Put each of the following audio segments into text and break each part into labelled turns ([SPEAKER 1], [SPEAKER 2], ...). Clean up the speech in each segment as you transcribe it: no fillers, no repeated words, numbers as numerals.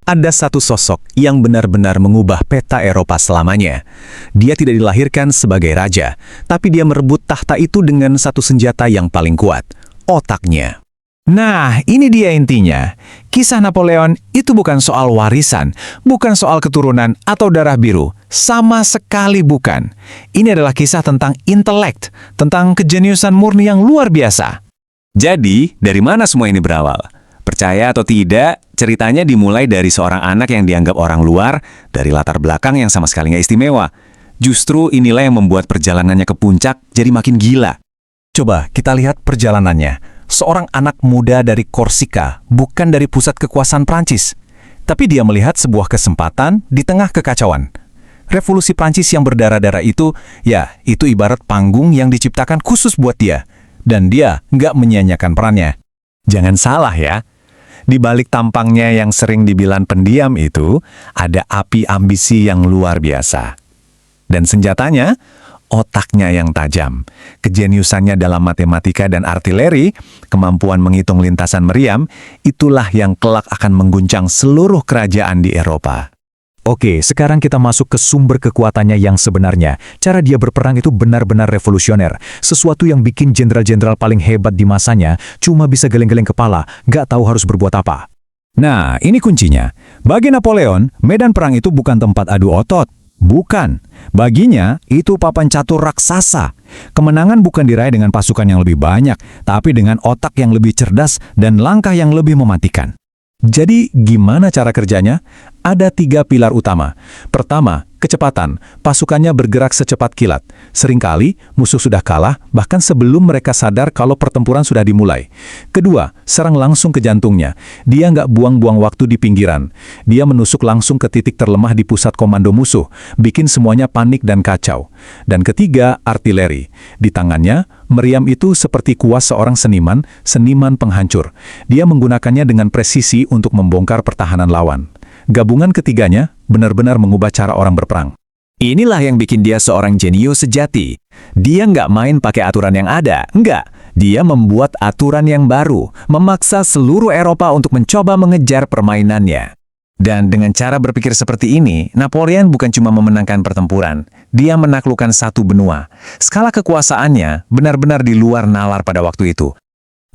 [SPEAKER 1] Ada satu sosok yang benar-benar mengubah peta Eropa selamanya. Dia tidak dilahirkan sebagai raja, tapi dia merebut tahta itu dengan satu senjata yang paling kuat, otaknya. Nah, ini dia intinya. Kisah Napoleon itu bukan soal warisan, bukan soal keturunan atau darah biru. Sama sekali bukan. Ini adalah kisah tentang intelek, tentang kejeniusan murni yang luar biasa. Jadi, dari mana semua ini berawal? Percaya atau tidak, ceritanya dimulai dari seorang anak yang dianggap orang luar, dari latar belakang yang sama sekali nggak istimewa. Justru inilah yang membuat perjalanannya ke puncak jadi makin gila. Coba kita lihat perjalanannya. Seorang anak muda dari Korsika, bukan dari pusat kekuasaan Prancis. Tapi dia melihat sebuah kesempatan di tengah kekacauan. Revolusi Prancis yang berdarah-darah itu, ya, itu ibarat panggung yang diciptakan khusus buat dia. Dan dia nggak menyia-nyiakan perannya. Jangan salah ya. Di balik tampangnya yang sering dibilang pendiam itu, ada api ambisi yang luar biasa. Dan senjatanya, otaknya yang tajam. Kejeniusannya dalam matematika dan artileri, kemampuan menghitung lintasan meriam, itulah yang kelak akan mengguncang seluruh kerajaan di Eropa. Oke, sekarang kita masuk ke sumber kekuatannya yang sebenarnya. Cara dia berperang itu benar-benar revolusioner. Sesuatu yang bikin jenderal-jenderal paling hebat di masanya cuma bisa geleng-geleng kepala, gak tahu harus berbuat apa. Nah, ini kuncinya. Bagi Napoleon, medan perang itu bukan tempat adu otot. Bukan. Baginya, itu papan catur raksasa. Kemenangan bukan diraih dengan pasukan yang lebih banyak, tapi dengan otak yang lebih cerdas dan langkah yang lebih mematikan. Jadi, gimana cara kerjanya? Ada 3 pilar utama. Pertama, kecepatan. Pasukannya bergerak secepat kilat. Seringkali, musuh sudah kalah, bahkan sebelum mereka sadar kalau pertempuran sudah dimulai. Kedua, serang langsung ke jantungnya. Dia nggak buang-buang waktu di pinggiran. Dia menusuk langsung ke titik terlemah di pusat komando musuh, bikin semuanya panik dan kacau. Dan ketiga, artileri. Di tangannya, meriam itu seperti kuas seorang seniman penghancur. Dia menggunakannya dengan presisi untuk membongkar pertahanan lawan. Gabungan ketiganya benar-benar mengubah cara orang berperang. Inilah yang bikin dia seorang jenius sejati. Dia nggak main pakai aturan yang ada, enggak. Dia membuat aturan yang baru, memaksa seluruh Eropa untuk mencoba mengejar permainannya. Dan dengan cara berpikir seperti ini, Napoleon bukan cuma memenangkan pertempuran, dia menaklukkan satu benua. Skala kekuasaannya benar-benar di luar nalar pada waktu itu.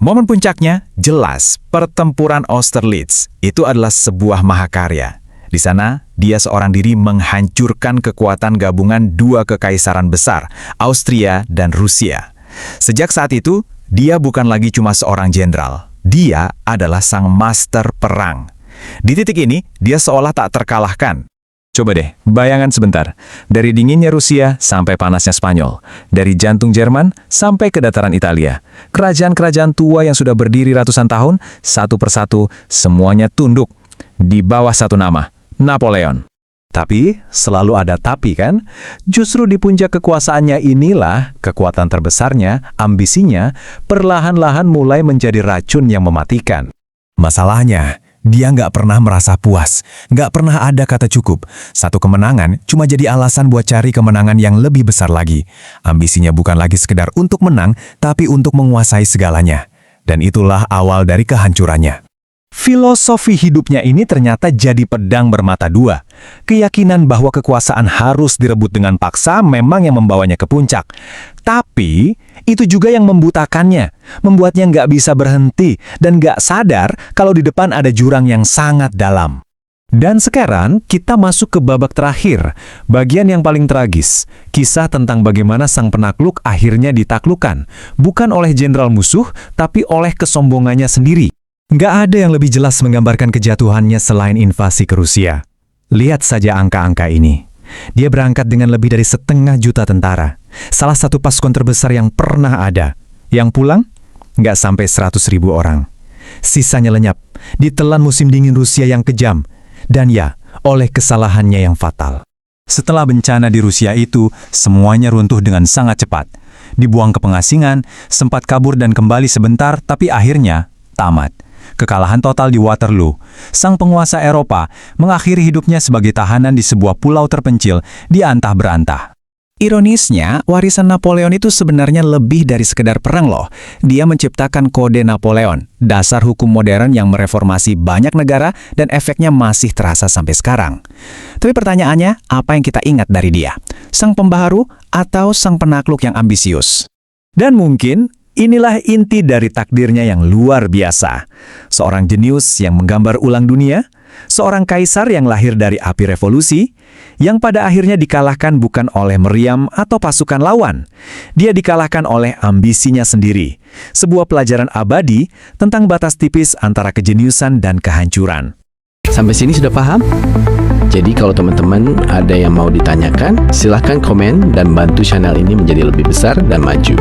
[SPEAKER 1] Momen puncaknya jelas, pertempuran Austerlitz. Itu adalah sebuah mahakarya. Di sana, dia seorang diri menghancurkan kekuatan gabungan 2 kekaisaran besar, Austria dan Rusia. Sejak saat itu, dia bukan lagi cuma seorang jenderal. Dia adalah sang master perang. Di titik ini, dia seolah tak terkalahkan. Coba deh, bayangan sebentar. Dari dinginnya Rusia sampai panasnya Spanyol. Dari jantung Jerman sampai ke dataran Italia. Kerajaan-kerajaan tua yang sudah berdiri ratusan tahun, satu persatu, semuanya tunduk. Di bawah satu nama, Napoleon. Tapi, selalu ada tapi kan? Justru di puncak kekuasaannya inilah, kekuatan terbesarnya, ambisinya, perlahan-lahan mulai menjadi racun yang mematikan. Masalahnya, dia nggak pernah merasa puas, nggak pernah ada kata cukup. Satu kemenangan cuma jadi alasan buat cari kemenangan yang lebih besar lagi. Ambisinya bukan lagi sekedar untuk menang, tapi untuk menguasai segalanya. Dan itulah awal dari kehancurannya. Filosofi hidupnya ini ternyata jadi pedang bermata dua. Keyakinan bahwa kekuasaan harus direbut dengan paksa memang yang membawanya ke puncak. Tapi, itu juga yang membutakannya, membuatnya nggak bisa berhenti dan nggak sadar kalau di depan ada jurang yang sangat dalam. Dan sekarang, kita masuk ke babak terakhir, bagian yang paling tragis. Kisah tentang bagaimana sang penakluk akhirnya ditaklukkan, bukan oleh jenderal musuh, tapi oleh kesombongannya sendiri. Nggak ada yang lebih jelas menggambarkan kejatuhannya selain invasi ke Rusia. Lihat saja angka-angka ini. Dia berangkat dengan lebih dari 1,5 juta tentara. Salah satu pasukan terbesar yang pernah ada. Yang pulang, nggak sampai 100.000 orang. Sisanya lenyap, ditelan musim dingin Rusia yang kejam. Dan ya, oleh kesalahannya yang fatal. Setelah bencana di Rusia itu, semuanya runtuh dengan sangat cepat. Dibuang ke pengasingan, sempat kabur dan kembali sebentar, tapi akhirnya tamat. Kekalahan total di Waterloo. Sang penguasa Eropa mengakhiri hidupnya sebagai tahanan di sebuah pulau terpencil di antah berantah. Ironisnya, warisan Napoleon itu sebenarnya lebih dari sekedar perang loh. Dia menciptakan Kode Napoleon, dasar hukum modern yang mereformasi banyak negara dan efeknya masih terasa sampai sekarang. Tapi pertanyaannya, apa yang kita ingat dari dia? Sang pembaharu atau sang penakluk yang ambisius? Dan mungkin inilah inti dari takdirnya yang luar biasa. Seorang jenius yang menggambar ulang dunia, seorang kaisar yang lahir dari api revolusi, yang pada akhirnya dikalahkan bukan oleh meriam atau pasukan lawan. Dia dikalahkan oleh ambisinya sendiri. Sebuah pelajaran abadi tentang batas tipis antara kejeniusan dan kehancuran.
[SPEAKER 2] Sampai sini sudah paham? Jadi kalau teman-teman ada yang mau ditanyakan, silahkan komen dan bantu channel ini menjadi lebih besar dan maju.